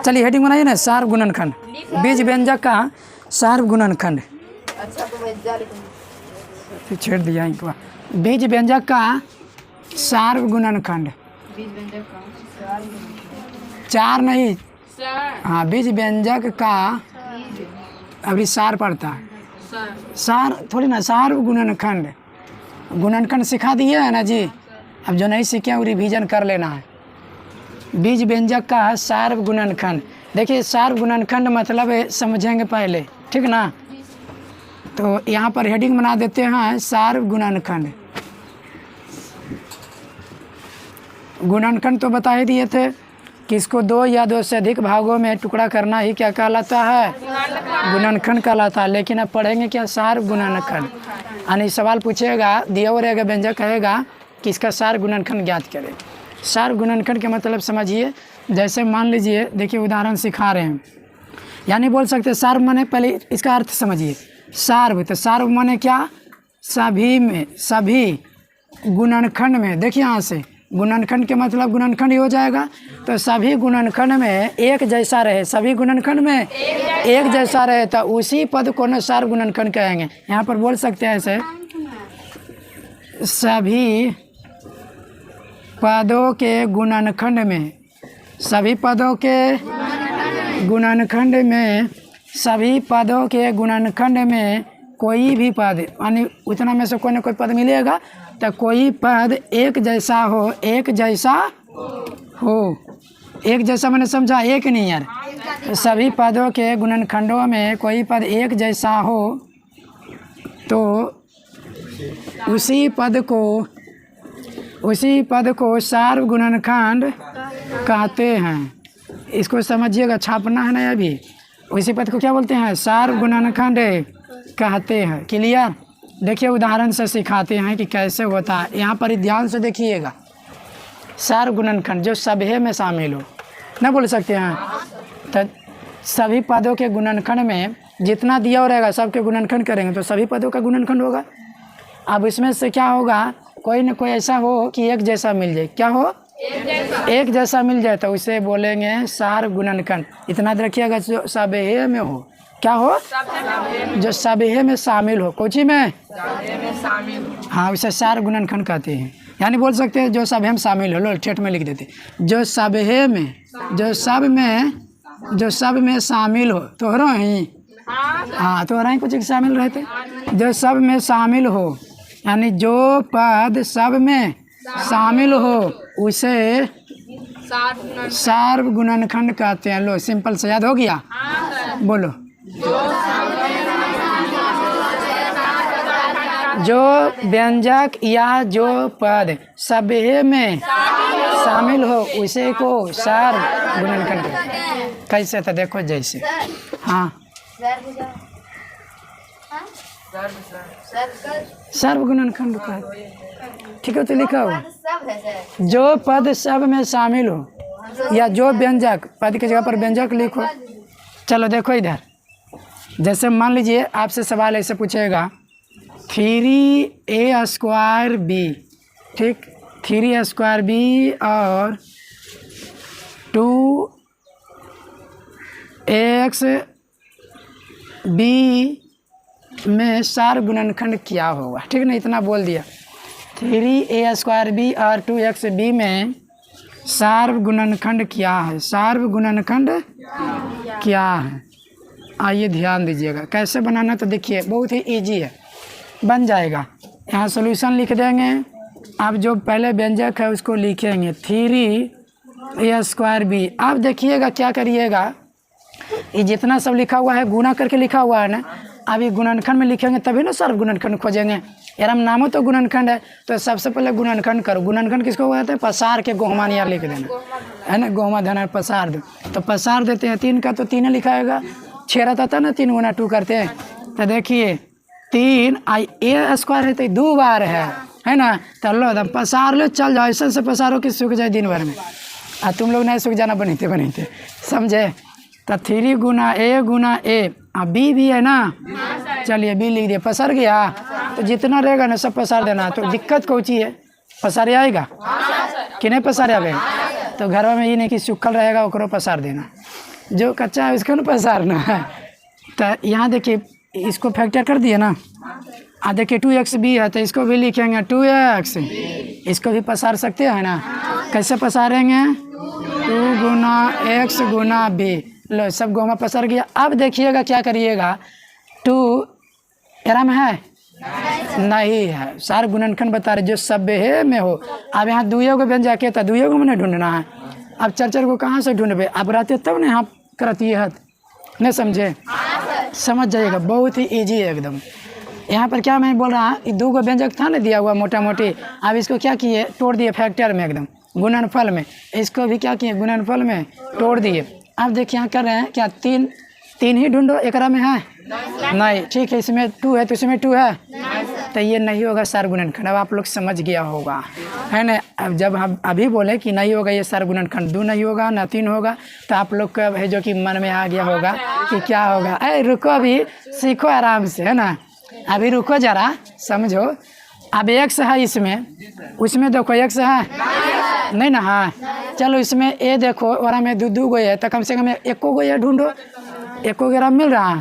चलिए हेडिंग बनाइए ना, सार्व गुणनखंड, बीज व्यंजक का सार्व गुणनखंड। अच्छा तो मैं जा लिखूंगी। छेड़ दिया एक बार, बीज व्यंजक का सार्व गुणनखंड। बीज व्यंजक का चार नहीं, हाँ, बीज व्यंजक का अभी सार पड़ता है, सार थोड़ी ना, सार्व गुणनखंड। गुणनखंड सिखा दिए है ना जी, अब जो नहीं सीखे वो रिवीजन कर लेना है। बीज व्यंजक का सार्व गुणनखंड। देखिए सार्व गुणनखंड मतलब समझेंगे पहले, ठीक ना। तो यहाँ पर हेडिंग बना देते हैं सार्व गुणनखंड। गुणनखंड तो बता ही दिए थे कि इसको दो या दो से अधिक भागों में टुकड़ा करना ही क्या कहलाता है, गुणनखंड कहलाता है। लेकिन अब पढ़ेंगे क्या, सार्व गुणनखंड। यानी सवाल पूछेगा, दिया हुआ रहेगा, व्यंजक कहेगा कि इसका सार्व गुणनखंड ज्ञात करें। सार्व गुणनखंड के मतलब समझिए, जैसे मान लीजिए, देखिए उदाहरण सिखा रहे हैं, यानी बोल सकते हैं सार्व माने, पहले इसका अर्थ समझिए। सार्व, तो सार्व माने क्या, सभी में, सभी गुणनखंड में। देखिए यहाँ से गुणनखंड के मतलब गुणनखंड ही हो जाएगा, तो सभी गुणनखंड में एक जैसा रहे, सभी गुणनखंड में एक जैसा रहे, तो उसी पद को न सार्व गुणनखंड कहेंगे। यहाँ पर बोल सकते हैं ऐसे, सभी पदों के गुणनखंड में, सभी पदों के गुणनखंड में, सभी पदों के गुणनखंड में कोई भी पद, यानी उतना में से कोई ना कोई पद मिलेगा, तो कोई पद एक जैसा हो, एक जैसा हो, एक जैसा मैंने समझा, एक नहीं यार, सभी पदों के गुणनखंडों में कोई पद एक जैसा हो, तो उसी पद को सार्व गुणनखंड कहते हैं। इसको समझिएगा, छापना है ना अभी। उसी पद को क्या बोलते हैं, सार्व गुणनखंड कहते हैं। क्लियर। देखिए उदाहरण से सिखाते हैं कि कैसे होता है। यहाँ पर ध्यान से देखिएगा, सार्व गुणनखंड जो सभी में शामिल हो, ना बोल सकते हैं, तो सभी पदों के गुणनखंड में जितना दिया हो रहेगा सबके गुणनखंड करेंगे तो सभी पदों का गुणनखंड होगा। अब इसमें से क्या होगा, कोई न कोई ऐसा हो कि एक जैसा मिल जाए, क्या हो, एक जैसा मिल जाए, तो उसे बोलेंगे सार्व गुणनखंड। इतना रखिएगा, जो सभी में हो, क्या हो, जो सभी में शामिल हो, कोची में, हाँ, उसे सार्व गुणनखंड कहते हैं। यानी बोल सकते हैं जो सभी में शामिल हो, लो ठेठ में लिख देते, जो सभी में, जो सब में शामिल हो, तोहरो ही, हाँ, तोहरा ही कुछ शामिल रहते, जो सब में शामिल हो, यानी जो पद सब में शामिल हो उसे सार्व गुणनखंड कहते हैं। लो सिंपल से याद हो गया, बोलो। जो व्यंजक या जो पद सभी में शामिल हो उसे को सार्व गुणनखंड कहते हैं। कैसे, तो देखो जैसे, हाँ, सर्व गुणनखंड का, ठीक है, तो लिखा हो जो पद सब में शामिल हो, या जो व्यंजक, पद की जगह पर व्यंजक लिखो। चलो देखो इधर, जैसे मान लीजिए आपसे सवाल ऐसे पूछेगा, 3a² b, ठीक, 3a² b और 2x b में सार्व गुणनखंड क्या होगा, ठीक ना, इतना बोल दिया। 3a² b और 2x b में सार्व गुणनखंड क्या है, सार्व गुणनखंड क्या है। आइए ध्यान दीजिएगा कैसे बनाना, तो देखिए बहुत ही इजी है, बन जाएगा। यहाँ सॉल्यूशन लिख देंगे, आप जो पहले व्यंजक है उसको लिखेंगे 3a² b। अब देखिएगा क्या करिएगा, ये जितना सब लिखा हुआ है गुणा करके लिखा हुआ है ना, अब ये गुणनखंड में लिखेंगे तभी ना सर्व गुणनखंड खोजेंगे। यार हम नामो तो गुणनखंड है, तो सबसे पहले गुणनखंड करो। गुणनखंड किसको कहते हैं, पसार के गोहमान यार लिख देना है ना, गोहमा धन पसार दो, तो पसार देते हैं 3 का, तो 3 लिखाएगा। 6 रहता था ना, 3 गुना 2 करते हैं, तो देखिए 3 a² है तो 2 बार है ना, तो लो दम पसार लो, चल जाओ, ऐसे से पसारो कि सूख जाए दिन भर में, और तुम लोग नहीं सूख जाना बनते समझे। तो 3 गुना a अब b भी है ना, चलिए b लिख दिया, पसर गया, तो जितना रहेगा ना सब पसार देना। तो दिक्कत कौन सी है, पसार आएगा कि नहीं पसार आएगा, तो घर में ये नहीं कि सूखल रहेगा ओकरो पसार देना, जो कच्चा है उसको ना पसारना है। तो यहाँ देखिए इसको फैक्टर कर दिए ना, देखिए 2x भी है तो इसको भी लिखेंगे 2x, इसको भी पसार सकते हैं ना। कैसे पसारेंगे, 2 गुना x गुना b, लो सब गोमा पसर गया। अब देखिएगा क्या करिएगा, 2 एरा में है नहीं है, सार गुणनखंड बता रहे जो सभ्य में हो। अब यहाँ दुइयों को व्यंजक के था, दुइयों को मैंने ढूंढना है। अब चर को कहाँ से ढूंढबे, अब रहते तब ना यहाँ करती है, नहीं समझे, समझ जाइएगा, बहुत ही ईजी है एकदम। यहाँ पर क्या मैं बोल रहा, 2 को व्यंजक था ना दिया हुआ मोटा मोटी, अब इसको क्या किए, तोड़ दिए फैक्टर में एकदम, गुणनफल में। इसको भी क्या किए, गुणनफल में तोड़ दिए। अब देखिए यहाँ कर रहे हैं क्या, 3 ही ढूंढो, एकरा में है नहीं, ठीक है, इसमें 2 है तो इसमें 2 है, तो ये नहीं होगा सार गुणनखंड। अब आप लोग समझ गया होगा, है ना। अब जब हम अभी बोले कि नहीं होगा ये सार गुणनखंड, 2 नहीं होगा ना 3 होगा, तो आप लोग का है जो कि मन में आ गया होगा कि क्या होगा। अरे रुको, अभी सीखो आराम से, है ना, अभी रुको ज़रा समझो। अब x है इसमें, उसमें देखो x है नहीं ना, हाँ चलो इसमें ए देखो और हमें 2 गो है, तो कम से कम 1 गो ये ढूंढो, 1 गो मिल रहा है,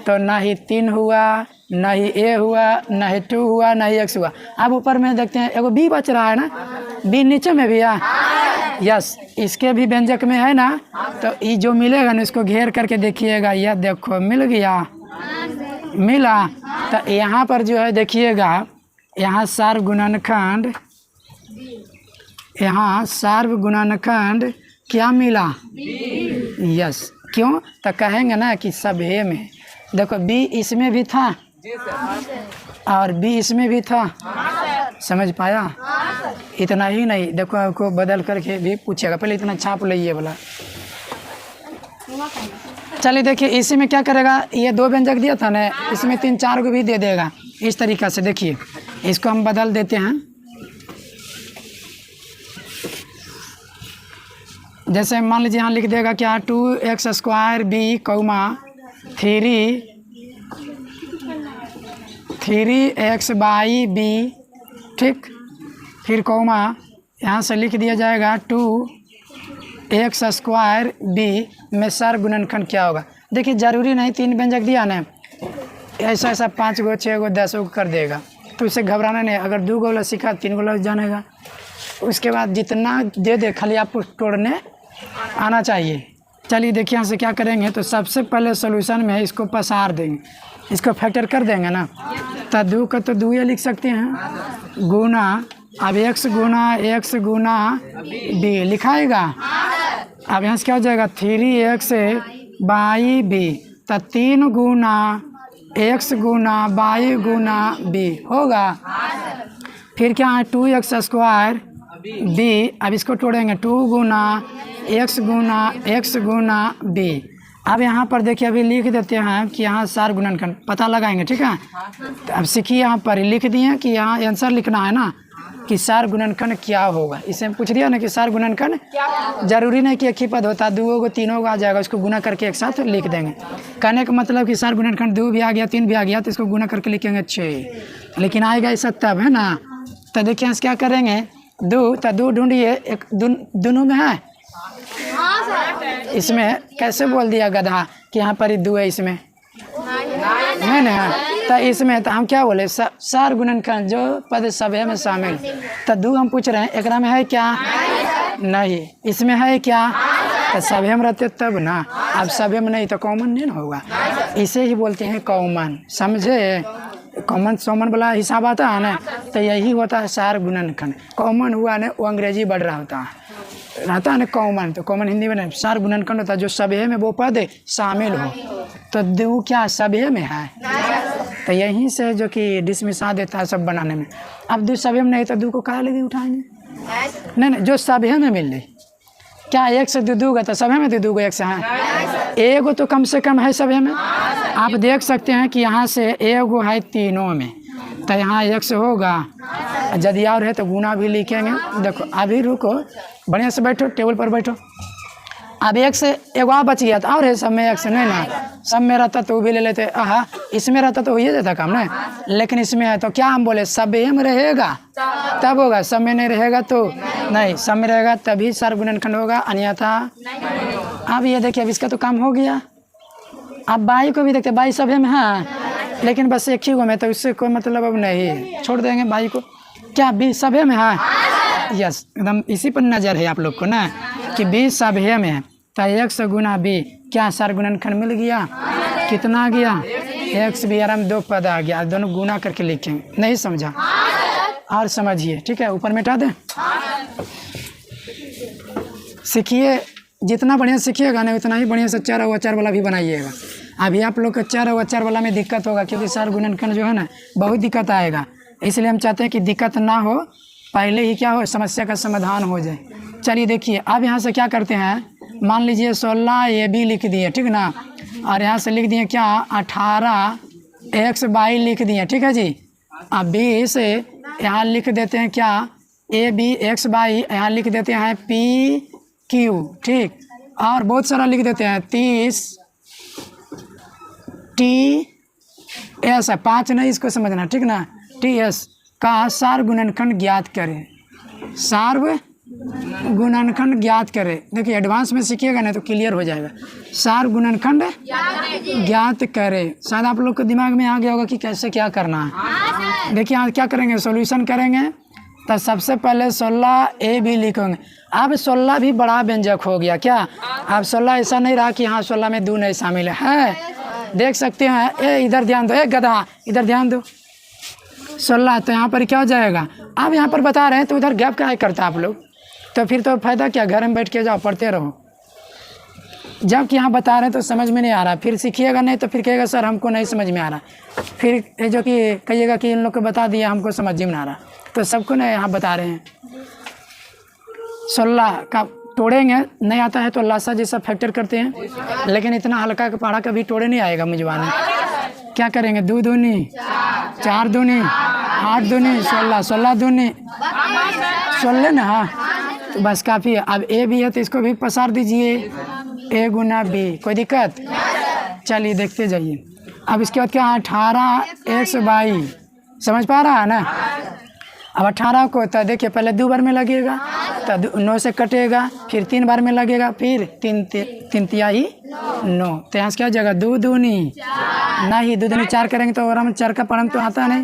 तो ना ही 3 हुआ, ना ही ए हुआ, ना ही 2 हुआ, ना ही x हुआ। अब ऊपर में देखते हैं एगो b बच रहा है ना, b नीचे में भी है, यस, इसके भी व्यंजक में है ना, तो ये जो मिलेगा ना इसको घेर करके देखिएगा, यह देखो मिल गया, मिला। तो यहाँ पर जो है देखिएगा, यहाँ सार्व गुणनखंड, यहाँ सार्व गुणनखंड क्या मिला, यस, क्यों, तो कहेंगे ना कि सभ्य में, देखो b इसमें भी था और b इसमें भी था, समझ पाया। इतना ही नहीं, देखो आपको बदल करके भी पूछेगा, पहले इतना छाप लीजिए बोला। चलिए देखिए इसी में क्या करेगा, ये 2 व्यंजक दिया था ना, इसमें 3-4 को भी दे देगा इस तरीक़ा से। देखिए इसको हम बदल देते हैं, जैसे मान लीजिए यहाँ लिख देगा क्या, 2x² b comma 3x b, ठीक, फिर कौमा यहाँ से लिख दिया जाएगा 2x² b में सार गुणनखंड क्या होगा। देखिए ज़रूरी नहीं 3 व्यंजक दिया ना, ऐसा 5 गो 6 गो 10 गो कर देगा, तो उसे घबराना नहीं। अगर 2 गो सीखा 3 गो जानेगा, उसके बाद जितना दे दे खाली आपको तोड़ने आना चाहिए। चलिए देखिए यहाँ से क्या करेंगे, तो सबसे पहले सॉल्यूशन में इसको पसार देंगे, इसको फैक्टर कर देंगे ना, तो 2 का तो 2 ये लिख सकते हैं, गुना, अब x गुना b लिखाएगा। अब यहाँ से क्या हो जाएगा, 3x b, तो 3 गुना x गुना y गुना b होगा। फिर क्या है, 2x² b, अब इसको तोड़ेंगे, 2 गुना x गुना b। अब यहाँ पर देखिए अभी लिख देते हैं कि यहाँ सार गुणनखंड पता लगाएंगे, ठीक है। तो अब सीखिए, यहाँ पर लिख दिए कि यहाँ आंसर लिखना है ना कि सार गुणनखंड क्या होगा। इसे पूछ दिया ना कि सार गुणनखंड, जरूरी नहीं कि एक ही पद होता, 2 को 3 को आ जाएगा, उसको गुना करके एक साथ लिख देंगे। कहने का मतलब कि सार गुणनखंड 2 भी आ गया 3 भी आ गया, तो इसको गुना करके लिखेंगे 6, लेकिन आएगा ऐसा तब, है ना। तो देखिए क्या करेंगे, 2, तो 2 ढूंढिए, एक दोनों में है, इसमें कैसे बोल दिया गधा कि यहाँ पर ही 2 है, इसमें नहीं ना, तो इसमें तो हम क्या बोले, सार गुणनखंड जो पद सभ्य में शामिल। तो 2 हम पूछ रहे हैं, एक में है क्या, नहीं, इसमें है क्या, तो सभ्य में रहते तब ना, अब सभ्य में नहीं तो कॉमन नहीं ना होगा, इसे ही बोलते हैं कॉमन, समझे। कॉमन सॉमन वाला हिसाब आता है ना, तो यही होता है सार गुणनखंड। कॉमन हुआ ना, वो अंग्रेजी बढ़ रहा होता है, रहता है ना कॉमन, तो कॉमन हिंदी में नहीं, सार गुणनखंड होता है जो सभ्य में वो पद शामिल हो। तो 2 क्या सभ्य में है, तो यहीं से जो कि डिसमिसा देता है सब बनाने में। अब 2 सभ्य में नहीं तो 2 को कहाँ लगे उठाएंगे, नहीं, जो सभ्य में मिल रही, क्या 1 से 2 का, तो सभ्य में 2 को 1 से है, एगो तो कम से कम है सभ्य में। आप देख सकते हैं कि यहाँ से एगो है तीनों में, तो यहाँ 1 से होगा, यदि और है तो गुना भी लिखेंगे। देखो अभी रुको, बढ़िया से बैठो, टेबल पर बैठो। अब एक से एगो आ बच गया था और है सब में एक से नहीं ना, सब में रहता तो वो भी ले लेते, आहा इसमें रहता तो हो ही जाता काम ना, लेकिन इसमें है तो क्या हम बोले सब में रहेगा तब होगा, सब में नहीं रहेगा तो नहीं, सब में रहेगा तभी सार्व गुणनखंड होगा, अन्यथा। अब ये देखिए अब इसका तो काम हो गया। अब बाई को भी देखते, बाई सभे में है लेकिन बस एक ही गो में, तो इससे कोई मतलब अब नहीं, छोड़ देंगे बाई को। क्या बी सभे में है? यस, एकदम इसी पर नज़र है आप लोग को ना कि बी सभे में है, तो x गुना बी क्या सार्व गुणनखंड मिल गया, कितना आ गया x भी आराम 2 पद आ गया, दोनों गुना करके लिखेंगे। नहीं समझा और समझिए, ठीक है, ऊपर मिटा दें। सीखिए, जितना बढ़िया सीखिएगा ना उतना ही बढ़िया से चार और अचार वाला भी बनाइएगा। अभी आप लोग का चार और अचार वाला में दिक्कत होगा क्योंकि सार्व गुणनखंड जो है ना बहुत दिक्कत आएगा, इसलिए हम चाहते हैं कि दिक्कत ना हो, पहले ही क्या हो समस्या का समाधान हो जाए। चलिए देखिए अब यहाँ से क्या करते हैं, मान लीजिए 16 ये भी लिख दिए, ठीक ना, और यहाँ से लिख दिए क्या 18 x बाई लिख दिए, ठीक है जी। अब 20 यहाँ लिख देते हैं क्या ए बी एक्स बाई, यहाँ लिख देते हैं पी क्यू, ठीक, और बहुत सारा लिख देते हैं 30 टी एस है, 5 नहीं इसको समझना, ठीक ना, टी एस का सार्व गुणनखंड ज्ञात करें, सार्व गुणनखंड ज्ञात करें। देखिए एडवांस में सीखिएगा ना तो क्लियर हो जाएगा। सार्व गुणनखंड ज्ञात करें, शायद आप लोग को दिमाग में आ गया होगा कि कैसे क्या करना है। देखिए यहाँ क्या करेंगे, सॉल्यूशन करेंगे तो सबसे पहले 16 ए भी लिखेंगे। अब 16 भी बड़ा व्यंजक हो गया क्या, अब 16 ऐसा नहीं रहा कि हाँ 16 में 2 नहीं शामिल है, देख सकते हैं। ए इधर ध्यान दो, ए गधा इधर ध्यान दो, 16 तो यहाँ पर क्या हो जाएगा। अब यहाँ पर बता रहे हैं तो उधर गैप क्या करता आप लोग, तो फिर तो फायदा क्या, घर में बैठ के जाओ पढ़ते रहो। जब कि यहाँ बता रहे हैं तो समझ में नहीं आ रहा, फिर सीखिएगा नहीं तो फिर कहेगा सर हमको नहीं समझ में आ रहा, फिर जो कि कहिएगा कि इन लोग को बता दिया हमको समझ में ना आ रहा, तो सबको ना यहाँ बता रहे हैं। 16 का तोड़ेंगे, नहीं आता है तो लासा जैसा फैक्टर करते हैं, लेकिन इतना हल्का का पहाड़ा कभी तोड़े नहीं आएगा मुझवाने। क्या करेंगे, 2 दूनी 4 दूनी 8 दूनी 16, 16 दूनी 16 ना, हाँ तो बस काफ़ी है। अब ए भी है तो इसको भी पसार दीजिए, ए गुना बी, कोई दिक्कत। चलिए देखते जाइए। अब इसके बाद क्या 18 x बाई, समझ पा रहा है ना। अब 18 को तो देखिए पहले 2 बार में लगेगा तो 9 से कटेगा, फिर 3 बार में लगेगा, फिर 3 तिहाई 9, तो यहाँ से क्या हो जाएगा 2 दूनी नहीं, 2 दूनी 4 करेंगे तो आराम 4 का पढ़म तो आता नहीं,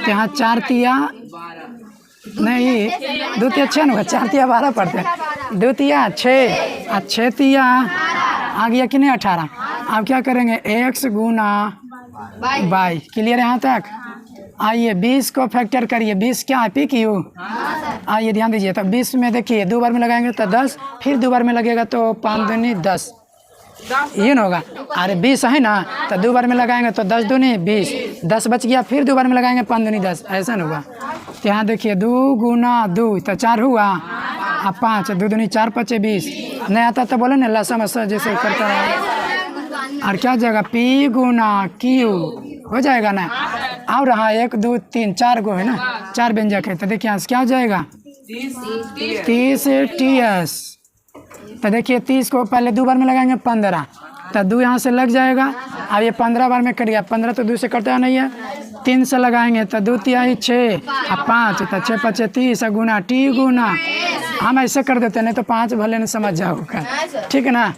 तो यहाँ 4 तिया नहीं 2 तिया 6 होगा, 4 तिया 12 पढ़ते हैं, 2 तिया 6 और 6 तिया आ गया कि नहीं 18। अब क्या करेंगे x गुना बाई, क्लियर है यहाँ तक। आइए 20 को फैक्टर करिए, 20 क्या है पी क्यू, आइए ध्यान दीजिए। तो 20 में देखिए 2 बार में लगाएंगे तो 10, फिर 2 बार में लगेगा तो 5 दूनी 10, ये ना होगा। अरे 20 है ना तो 2 बार में लगाएंगे तो 10 दूनी 20, 10 बच गया, फिर 2 बार में लगाएंगे 5 दूनी 10, ऐसा ना होगा। तो यहाँ देखिए 2 गुना 2 तो 4 हुआ, अब 5 2 दूनी 4 5 20, नहीं आता तो बोले ना लसा मसा जैसे करता है। और क्या जाएगा पी गुना क्यू हो जाएगा ना। और रहा 1 2 3 4 गो है ना, 4 व्यंजक है, तो देखिए यहाँ से क्या हो जाएगा 30 टी एस। तो देखिए 30 को पहले 2 बार में लगाएंगे 15, तो 2 यहाँ से लग जाएगा। अब ये 15 बार में कट गया, 15 तो 2 से कटता नहीं है, 3 से लगाएंगे तो 2 तिहाई 6 और 5 तो 6 5 30 गुना टी गुना, हम ऐसे कर देते नहीं तो 5 भले नहीं समझ जाओगा, ठीक है ना।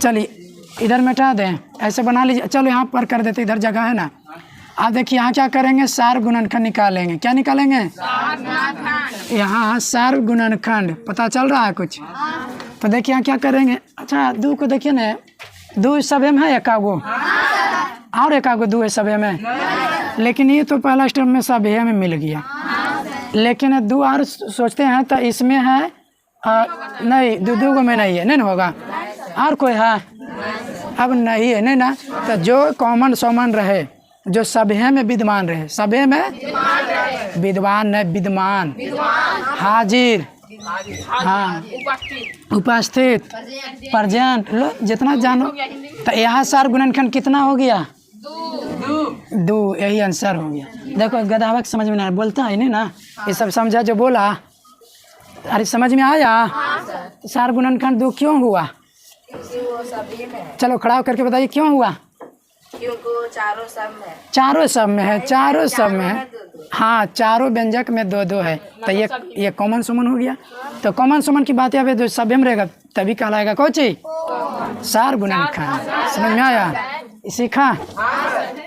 चलिए इधर मिटा दें, ऐसे बना लीजिए। चलो यहाँ पर कर देते, इधर जगह है ना। आप देखिए यहाँ क्या करेंगे, सार्व गुणनखंड निकालेंगे। क्या निकालेंगे, यहाँ सार्व गुणनखंड, पता चल रहा है कुछ। तो देखिए यहाँ क्या करेंगे, अच्छा 2 को देखिए ना, 2 सभे में है एकागो, और एकागो 2 है सभे में, लेकिन ये तो पहला स्टेप में सभे में मिल गया, लेकिन 2 और सोचते हैं तो इसमें है नहीं, 2 को में नहीं है, नहीं होगा। और कोई है, अब नहीं है, नहीं ना, तो जो कॉमन सॉमन रहे, जो सभे में विद्यमान रहे, सभे में विद्वान नहीं विद्यमान, हाजिर, हाँ उपस्थित, प्रेजेंट, लो जितना जानो। तो यहाँ सार्व गुणनखंड कितना हो गया 2, यही आंसर हो गया। देखो गधावक समझ में नहीं बोलता है नहीं ना, ये सब समझा जो बोला, अरे समझ में आया। सार्व गुणनखंड 2 क्यों हुआ, क्योंकि वो सभी में है, चलो खड़ा होकर के बताइए क्यों हुआ। क्योंकि वो चारों सब में है। चारों सब में है, चारों सब में है। दो। हाँ, चारों व्यंजक में दो दो है, तो ये कॉमन सुमन हो गया। तो कॉमन सुमन की बात यहाँ पे जो सभ्य में रहेगा तभी कहलाएगा कोची सार्वगुणनखंड। समझ में आया, सीखा।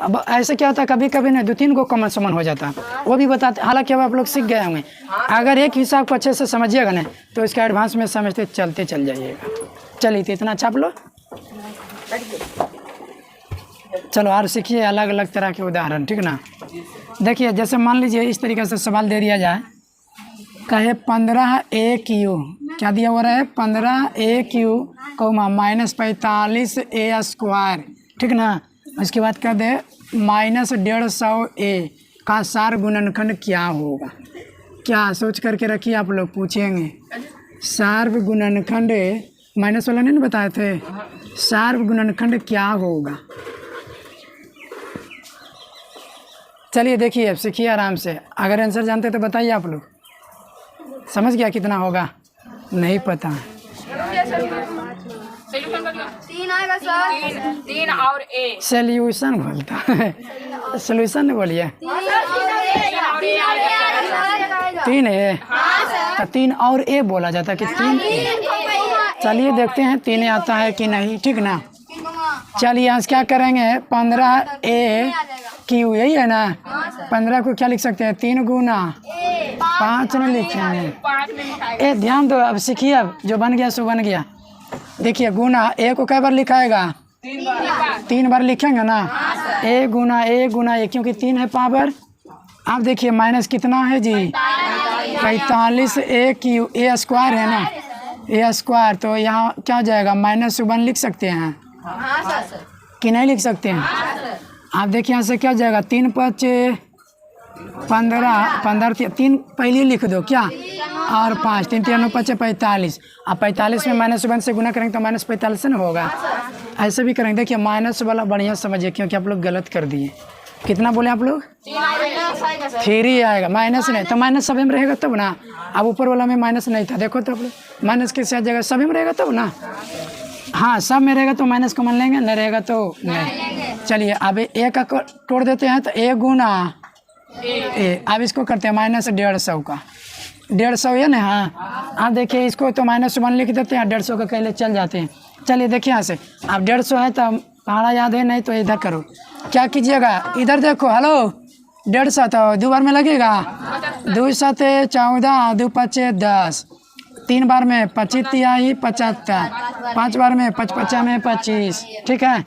अब ऐसे क्या होता है, कभी कभी ना 2-3 को कॉमन सुमन हो जाता है, वो भी बताते। हालांकि अब आप लोग सीख गए होंगे, अगर एक हिसाब को अच्छे से समझिएगा ना तो इसका एडवांस में समझते चलते चल जाइएगा। चलिए, तो इतना छाप लो। चलो और सीखिए अलग अलग तरह के उदाहरण, ठीक ना। देखिए, जैसे मान लीजिए इस तरीके से सवाल दे दिया जाए, कहे 15a⁻, क्या दिया हुआ है 15a⁻, -45a², ठीक ना। उसके बाद कह दे -150a का सार गुणनखंड क्या होगा। क्या सोच करके रखिए, आप लोग पूछेंगे सार्व गुणनखंड, माइनस वाला नहीं बताए थे, सार्व गुणनखंड क्या होगा। चलिए देखिए, अब सीखिए आराम से। अगर आंसर जानते तो बताइए आप लोग। समझ गया कितना होगा, नहीं पता। 3 आएगा सर, 3 और ए। सोल्यूशन बोलता है, सोल्यूशन नहीं बोलिए। 3 है तो 3 और ए बोला जाता है कि 3 ए। चलिए देखते हैं 3 आता है कि नहीं, ठीक ना। चलिए आज क्या करेंगे, 15a⁻, यही है ना। 15 को क्या लिख सकते हैं, 3 गुना 5 न लिखेंगे। ए ध्यान दो, अब सीखिए। अब जो बन गया सो बन गया। देखिए, गुना ए को कई बार लिखाएगा, 3 बार लिखेंगे ना। ए गुना ए, क्योंकि 3 है पावर। अब देखिए माइनस कितना है जी, 45a⁻, A² है ना, A²। तो यहाँ क्या जाएगा, -1 लिख सकते हैं कि नहीं लिख सकते हैं। आप देखिए यहाँ से क्या जाएगा, 3 × 5 = 15, 3 पहले लिख दो क्या, और 5, 3 × 3 = 5 = 45। अब 45 में -1 से गुना करेंगे तो -45 ना होगा। ऐसे भी करेंगे। देखिए माइनस वाला बढ़िया समझिए, क्योंकि आप लोग गलत कर दिए। कितना बोले आप लोग, 3 आएगा, माइनस नहीं। तो माइनस सभी में रहेगा तब ना। अब ऊपर वाला में माइनस नहीं था, देखो तो आप लोग, माइनस के साथ जगह सभी में रहेगा तब ना। हाँ, सब में रहेगा तो माइनस को मान लेंगे, नहीं रहेगा तो नहीं। चलिए अब ए का तोड़ देते हैं, तो ए गुना ए। अब इसको करते हैं -150 का, 150 है ना। हाँ, आप देखिए इसको तो -1 लिख देते हैं, 150 का कहले चल जाते हैं। चलिए देखिए यहाँ से, अब 150 है तो पहाड़ा याद है, नहीं तो इधर करो। क्या कीजिएगा, इधर देखो, हेलो 150 तो 2 बार में लगेगा, 2 × 7 = 14, 2 × 5 = 10, 3 बार में 25 × 75, 5 बार में 5 × 5 = 25, ठीक है।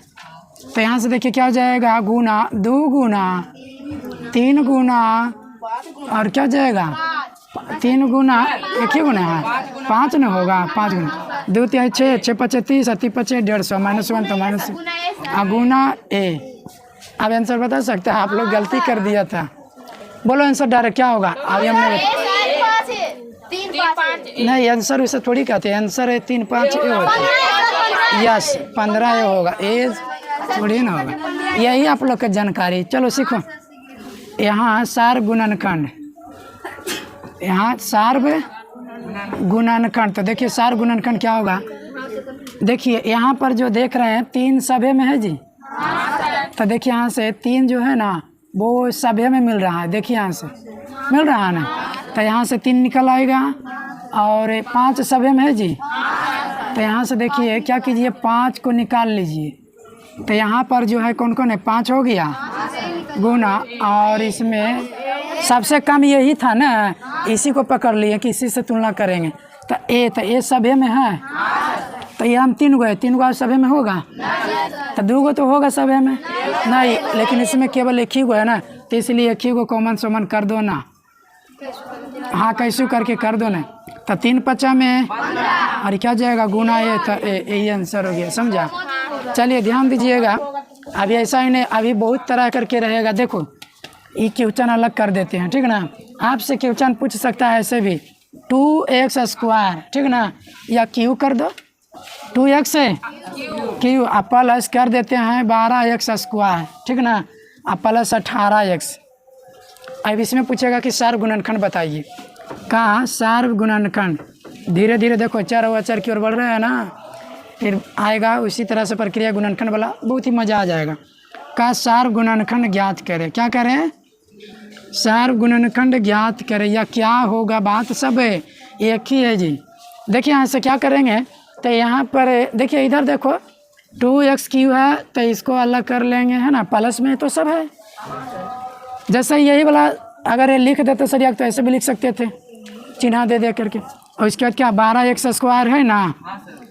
तो यहाँ से देखिए क्या हो जाएगा, गुना 2 गुना 3 गुना और क्या जाएगा, 3 गुना, एक ही गुना है, 5 न होगा, 5 गुना 2 × 3 = 6, 6 × 5 = 30, 30 × 5 = 150, -1 तो माइनस गुना ए। अब आंसर बता सकते हैं, आप लोग गलती कर दिया था। बोलो आंसर डायरेक्ट क्या होगा। अभी हमने 3 5 नहीं, आंसर उसे थोड़ी कहते हैं, आंसर है 3 5 ए होता है। यस, 15 ए होगा, ए थोड़ी ना होगा। यही आप लोग का जानकारी। चलो सीखो। यहाँ सार्व गुणनखंड, यहाँ सार्व गुणनखंड। तो देखिए सार्व गुणनखंड क्या होगा। देखिए यहाँ पर जो देख रहे हैं 3 सभ्य में है जी। तो देखिए यहाँ से 3 जो है ना वो सभ्य में मिल रहा है। देखिए यहाँ से मिल रहा है ना, तो यहाँ से 3 निकल आएगा और 5 सभ्य में है जी। तो यहाँ से देखिए क्या कीजिए, 5 को निकाल लीजिए। तो यहाँ पर जो है कौन कौन है, 5 हो गया गुना, और इसमें सबसे कम यही था ना, इसी को पकड़ लिए कि इसी से तुलना करेंगे। तो ए सभ्य में है, तो ये हम 3 गो है, 3 गो सभ्य में होगा, तो 2 गो तो होगा सभ्य में नहीं, लेकिन इसमें केवल 1 ही गो है ना, तो इसलिए 1 ही गो कॉमन सोमन कर दो ना। हाँ, कैसे करके कर दो ना। तो 3 × 5 में और क्या जाएगा गुना ए, तो यही आंसर हो गया, समझा। चलिए ध्यान दीजिएगा, अभी ऐसा ही नहीं, अभी बहुत तरह करके रहेगा। देखो ये क्वेश्चन अलग कर देते हैं, ठीक ना। आपसे क्वेश्चन पूछ सकता है ऐसे भी 2x², ठीक ना, या क्यू कर दो, 2x है क्यू, आप प्लस कर देते हैं 12x², ठीक ना, आप प्लस 18x। अब इसमें पूछेगा कि सार्व गुणनखंड बताइए। कहाँ सार्व गुणनखंड, धीरे धीरे देखो 4 अचर की ओर बढ़ रहे हैं ना। फिर आएगा उसी तरह से प्रक्रिया गुणनखंड वाला, बहुत ही मज़ा आ जाएगा। का सार गुणनखंड ज्ञात करें, क्या करें? सार गुणनखंड ज्ञात करें, या क्या होगा, बात सब है एक ही है जी। देखिए यहाँ से क्या करेंगे, तो यहाँ पर देखिए इधर देखो 2x³ है, तो इसको अलग कर लेंगे, है ना, प्लस में तो सब है। जैसे यही वाला अगर ये लिख देते सर तो ऐसे भी लिख सकते थे, चिन्ह दे करके। और उसके बाद क्या 12x² है ना,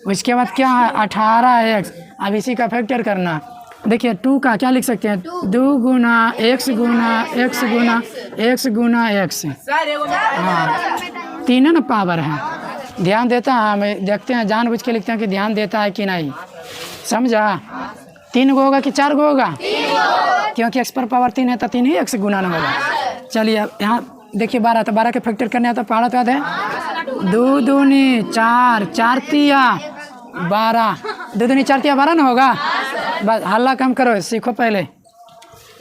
उसके बाद क्या है 18x। अब इसी का फैक्टर करना, देखिए 2 का क्या लिख सकते हैं, 2 गुना x गुना x गुना x गुना x। हाँ 3 है ना पावर है, ध्यान देता है, हमें देखते हैं जानबूझ के लिखते हैं कि ध्यान देता है कि नहीं, समझा? 3 गो होगा कि 4 गो होगा? क्योंकि x पर पावर 3 है तो 3 ही x गुना न होगा। चलिए अब यहाँ देखिए 12, तो 12 के फैक्टर करने आता पहाड़ा तो याद है, 2 दूनी 4, 4 तिया 12, 2 दूनी 4 तिया 12 ना होगा। बस हल्ला कम करो, सीखो पहले।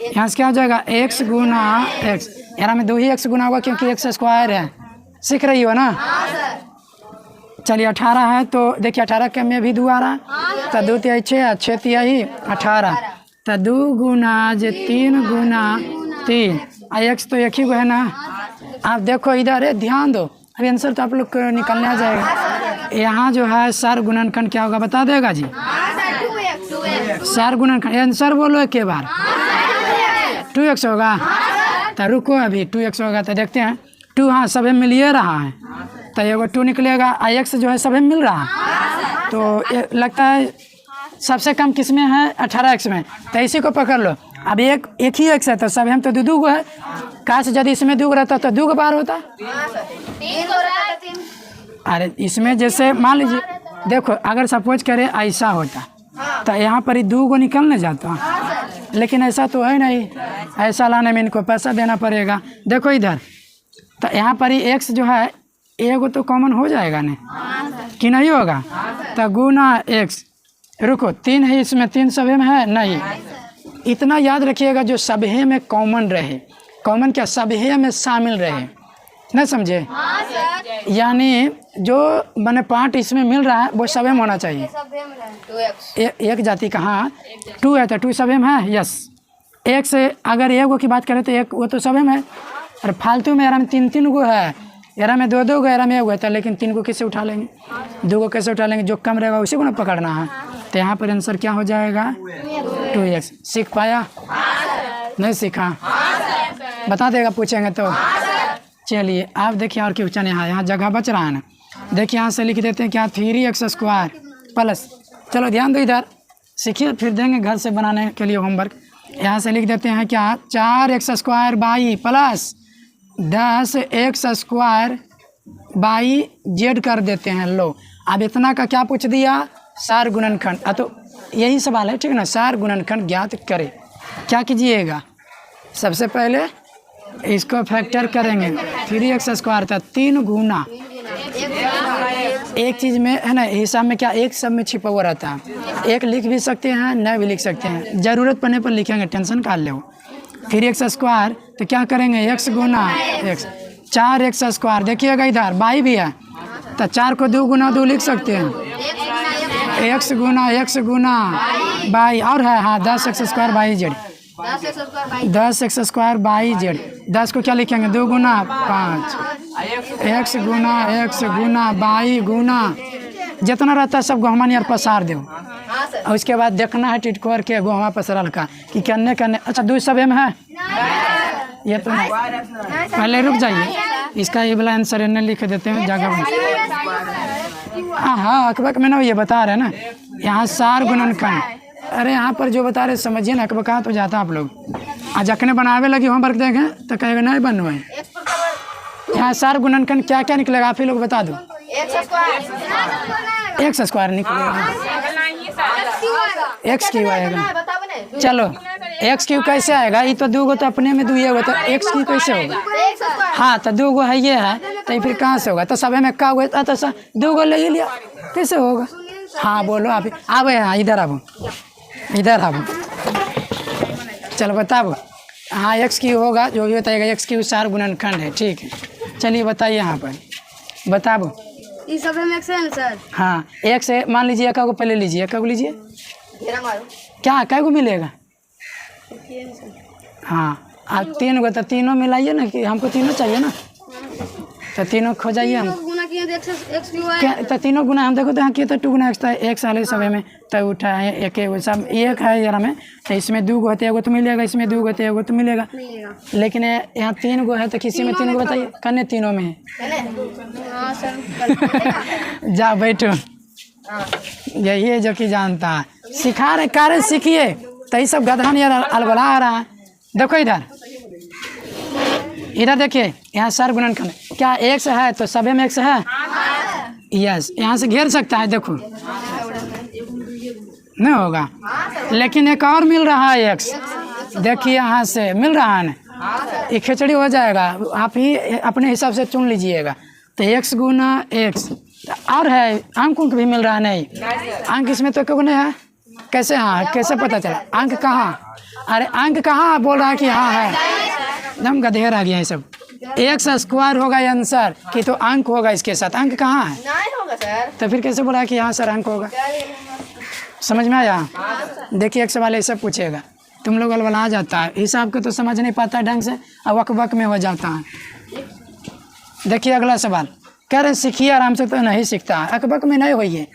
यहाँ से क्या हो जाएगा x गुना x, यहाँ में 2 ही x गुना होगा क्योंकि x² है, सीख रही हो ना? चलिए 18 है, तो देखिए 18 के में भी 2 आ रहा है, तो 2 तिया 6, 6 तिया ही 18, तो 2 गुना 3 गुना 3, x तो एक ही है ना। आप देखो इधर है, ध्यान दो, अभी आंसर तो आप लोग को निकलने आ जाएगा। यहाँ जो है सार गुणनखंड क्या होगा बता देगा जी? सार गुणनखंड आंसर बोलो एक बार, 2x होगा। तो रुको अभी 2x होगा, तो देखते हैं 2, हाँ सभी मिल ही रहा है, तो एगो 2 निकलेगा, x जो है सभी मिल रहा है, तो लगता है सबसे कम किस में है 18x में, तो इसी को पकड़ लो। अब एक ही x है, तो सब हम तो 2 गो है, काश यदि इसमें 2 रहता तो 2 बार होता। अरे इसमें जैसे मान लीजिए देखो, अगर सपोज करे ऐसा होता तो यहाँ पर ही 2 गो निकलने जाता, लेकिन ऐसा तो है नहीं, ऐसा लाने में इनको पैसा देना पड़ेगा। देखो इधर, तो यहाँ पर ही x जो है एगो तो कॉमन हो जाएगा नहीं कि नहीं होगा, तो गुना x, रुको 3 है इसमें, 3 सभी में है नहीं, इतना याद रखिएगा जो सभी में कॉमन रहे, कॉमन क्या सभी में शामिल रहे, नहीं समझे? यानी जो मैंने पार्ट इसमें मिल रहा है वो सभी में होना चाहिए। एक जाति कहाँ 2 है तो 2 सभी में है, यस। एक से अगर एगो की बात करें तो एक वो तो सभी में है, और फालतू में यार में 3 गो है, यार में 2 गो, यार में 1 गो है, तो लेकिन 3 गो कैसे उठा लेंगे, 2 गो कैसे उठा लेंगे, जो कम रहेगा उसी को ना पकड़ना है। तो यहाँ पर आंसर क्या हो जाएगा 2x। सीख पाया? नहीं सीखा? बता देगा पूछेंगे तो। चलिए आप देखिए और क्वेश्चन यहाँ जगह बच रहा है ना, देखिए यहाँ से लिख देते हैं क्या 3x² प्लस, चलो ध्यान दो इधर, सीखिए फिर देंगे घर से बनाने के लिए होमवर्क। यहाँ से लिख देते हैं क्या 4x² by plus 10x² by z कर देते हैं। लो अब इतना का क्या पूछ दिया, सार गुणनखंड, तो यही सवाल है ठीक है ना, सार गुणनखंड ज्ञात करें। क्या कीजिएगा, सबसे पहले इसको फैक्टर करेंगे, 3x² था 3 गुना, एक चीज़ में है ना हिसाब में क्या एक सब में छिपा हुआ रहता है, एक लिख भी सकते हैं नहीं भी लिख सकते हैं, ज़रूरत पड़ने पर लिखेंगे, टेंशन काट लो। 3x² तो क्या करेंगे x गुना x, 4x², देखिएगा इधर बाई भी है, तो 4 को 2 गुना 2 लिख सकते हैं, x गुना बाई, और है हाँ 10x² by z, 10x² by z, 10 को क्या लिखेंगे 2 गुना 5, x गुना बाई गुना जितना रहता है सब गोहमा नियर पसार दो, और उसके बाद देखना है टिटकोर के गोहमा पसरल का कि करने अच्छा 2 सभी में है, ये तो नहीं। पहले रुक जाइए, इसका ये वाला आंसर इन्हें लिख देते हैं जगह। हाँ अकबक में ना ये बता रहे ना, यहाँ सार गुणनखंड, अरे यहाँ पर जो बता रहे समझिए ना, अकबक कहाँ तो जाता आप लोग, आज अखने बनावे लगी होमवर्क देखें तो कहेगा नहीं बनवाए। यहाँ सार गुणनखंड क्या क्या निकलेगा आप ही लोग बता दो। x² निकलेगा, x³ आएगा, चलो x³ कैसे आएगा, ये तो 2 गो तो अपने में 2 ही होगा, तो x³ कैसे होगा, हाँ तो 2 गो है ये है, तो फिर कहाँ से होगा, तो सब में क्या हुआ तो 2 गो ले लिया, कैसे होगा। हाँ बोलो आप आबो, हाँ इधर आबो, इधर आबो, चलो बताओ। हाँ x³ होगा, जो भी बताएगा x³ सार गुणनखंड है, ठीक है। चलिए बताइए यहाँ पर बताओ ये सब में एक्स है ना सर? हाँ, एक से मान लीजिए एक को पहले लीजिए, एक को लीजिए, घेरा मारो। क्या कै को मिलेगा? हाँ, आप 3 को, तो तीनों मिलाइए ना, कि हमको तीनों चाहिए ना, तो तीनों खो जाइए हम। गुना किए तो एक्स क्यों आया? क्या तो तीनों गुना हम देखो तो यहाँ किए तो 2 गुना एक्स था, एक साल सभी में तो उठा है एक सब एक है यार में, तो इसमें 2 गो होते हैं, तो मिलेगा, इसमें 2 गो होते हैं, तो मिलेगा। लेकिन यहाँ 3 गो है, तो किसी में 3 गो बताइए, कन्ने तीनों में है। हाँ सर। जा बैठो, यही है जो कि जानता है, सिखा रहे कार्य सीखिए, तो ये सब गधा यार अलबला आ रहा है। देखो इधर, इधर देखिए, यहाँ सर गुणनखंड क्या एक्स है, तो सभी में एक्स है। यस, यहाँ से घेर सकता है, देखो नहीं होगा, लेकिन एक और मिल रहा है एक्स, देखिए यहाँ से मिल रहा है ना, ये खिचड़ी हो जाएगा, आप ही अपने हिसाब से चुन लीजिएगा। तो एक्स गुना एक्स और है, अंक उंक भी मिल रहा है, नहीं अंक इसमें तो क्यों नहीं है, कैसे हाँ, कैसे पता चला अंक कहाँ? अरे अंक कहाँ बोल रहा है कि हाँ है, एकदम गधेर आ गया है सब। एक्स स्क्वायर होगा ये आंसर, कि तो अंक होगा इसके साथ, अंक कहाँ है? नहीं होगा सर। तो फिर कैसे बोला कि हाँ सर अंक होगा? समझ में आया? देखिए एक सवाल ऐसा पूछेगा, तुम लोग अलबला जाता है, हिसाब को तो समझ नहीं पाता ढंग से, और वक वक में हो जाता है। देखिए अगला सवाल, कह रहे सीखिए आराम से, तो नहीं सीखता है, अकबक में नहीं होइए।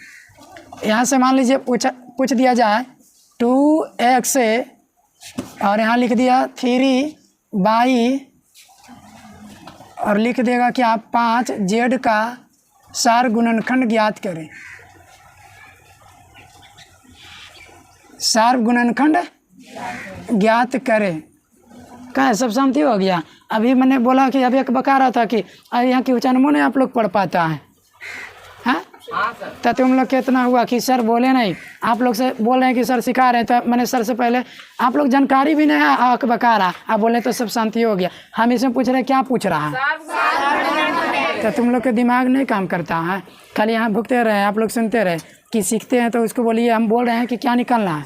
यहाँ से मान लीजिए पूछ दिया जाए 2x और यहाँ लिख दिया 3y और लिख देगा कि आप 5z का सार गुणनखंड ज्ञात करें। सार गुणनखंड ज्ञात करें, क्या सब शांति हो गया? अभी मैंने बोला कि अभी एक बका रहा था कि यहाँ की उच्चारण नहीं आप लोग पढ़ पाता है, हाँ? तो तुम लोग कितना हुआ कि सर बोले नहीं, आप लोग से बोल रहे हैं कि सर सिखा रहे हैं, तो मैंने सर से पहले आप लोग जानकारी भी नहीं है, आँख बका रहा, आप बोले तो सब शांति हो गया। हम इसमें पूछ रहे क्या पूछ रहा है, तो तुम लोग के दिमाग नहीं काम करता है, खाली यहाँ भुगते रहे, आप लोग सुनते रहे कि सीखते हैं, तो उसको बोलिए हम बोल रहे हैं कि क्या निकलना है।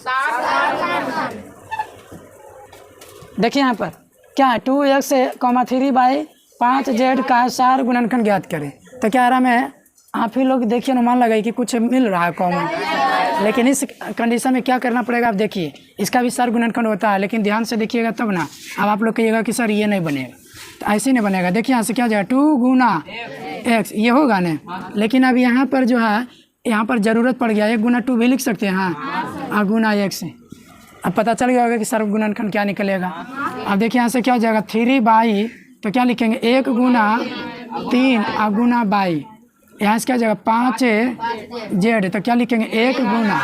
देखिए यहाँ पर क्या 2x 3y 5z का सार गुणनखंड ज्ञात करें, तो क्या आराम है, आप ही लोग देखिए अनुमान लगाइए कि कुछ मिल रहा है कॉमन। लेकिन इस कंडीशन में क्या करना पड़ेगा, आप देखिए इसका भी सार गुणनखंड होता है, लेकिन ध्यान से देखिएगा तब ना। अब आप लोग कहिएगा कि सर ये नहीं बनेगा, तो ऐसे नहीं बनेगा। देखिए यहाँ से क्या जाएगा 2 गुना x, ये होगा ना, लेकिन अब यहाँ पर जो है, यहाँ पर ज़रूरत पड़ गया 1 गुना 2 भी लिख सकते हैं, हाँ, और गुना x। अब पता चल गया होगा कि सार गुणनखंड क्या निकलेगा। अब देखिए यहाँ से क्या हो जाएगा 3y, तो क्या लिखेंगे 1 गुना 3 और गुना y, यहाँ से क्या हो जाएगा 5z, तो क्या लिखेंगे 1 गुना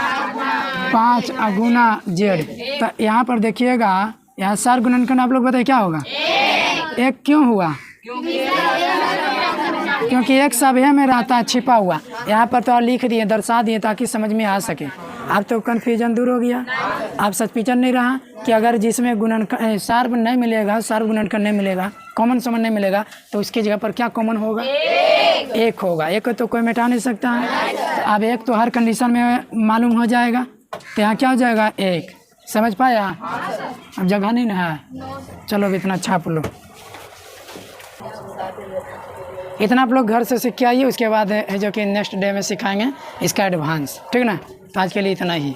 5 और गुना z। तो यहाँ पर देखिएगा, यहाँ सार गुणनखंड आप लोग बताइए क्या होगा, 1 क्यों हुआ? क्योंकि एक सभी में रहता है छिपा हुआ, यहाँ पर तो और लिख दिए, दर्शा दिए ताकि समझ में आ सके। अब तो कन्फ्यूजन दूर हो गया, अब सस्पिचन नहीं रहा कि अगर जिसमें गुणनखंड सार नहीं मिलेगा, सार गुणनखंड नहीं मिलेगा, कॉमन समन नहीं मिलेगा, तो उसकी जगह पर क्या कॉमन होगा? 1 होगा। 1 को तो कोई मिटा नहीं सकता है, तो अब 1 तो हर कंडीशन में मालूम हो जाएगा, तो यहाँ क्या हो जाएगा 1। समझ पाया? अब जगह नहीं ना है, चलो अब इतना छाप लो। इतना आप लोग घर से सीख के आइए, उसके बाद है जो कि नेक्स्ट डे में सिखाएंगे इसका एडवांस, ठीक ना? तो आज के लिए इतना ही।